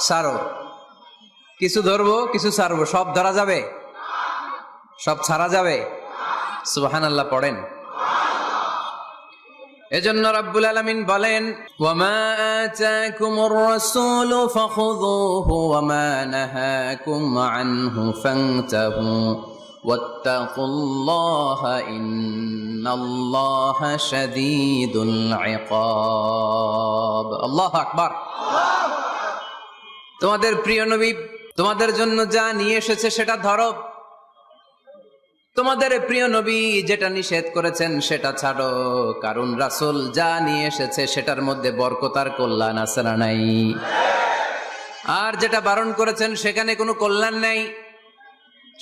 ছাড়ো, কিছু ধরবো কিছু ছাড়বো, সব ধরা যাবে? সব ছাড়া যাবে? সুবহানাল্লাহ পড়েন। এজন্য রাব্বুল আলামিন বলেন, ওয়ামা আতাকুমুর রাসূলু ফাখুযুহু ওয়ামা নাহাকুম আনহু ফান্তাহু ওয়াত্তাকুল্লাহা ইন্নাল্লাহা শাদীদুল ইকাব। আল্লাহু আকবার। তোমাদের প্রিয় নবী তোমাদের জন্য যা নিয়ে এসেছে সেটা ধরো, তোমাদের প্রিয় নবী যেটা নিষেধ করেছেন সেটা ছাড়ো, কারণ রাসূল যা নিয়ে এসেছে সেটার মধ্যে বরকত আর কল্যাণ আছে না নাই? আর যেটা বারণ করেছেন সেখানে কোনো কল্যাণ নাই,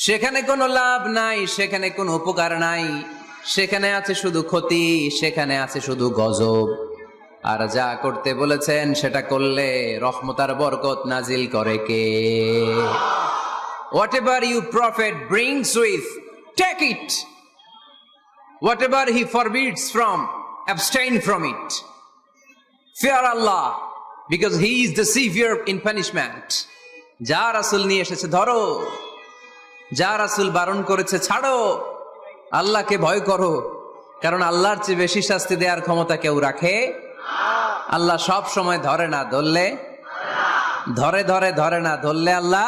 সেখানে কোনো লাভ নাই, সেখানে কোনো উপকার নাই, সেখানে আছে শুধু ক্ষতি, সেখানে আছে শুধু গজব। আর যা করতে বলেছেন সেটা করলে রহমত আর বরকত নাজিল করে কে? Whatever you prophet brings with, take it. Whatever he forbids from, abstain from it. Fear Allah, because he is the severe in punishment. যা রাসূল নিয়ে এসেছে ধরো, যা রাসূল বারণ করেছে ছাড়ো, আল্লাহকে ভয় করো, কারণ আল্লাহর চেয়ে বেশি শাস্তি দেওয়ার ক্ষমতা কেউ রাখে? আল্লাহ সব সময় ধরে না, ধরলে ধরে না, ধরলে আল্লাহ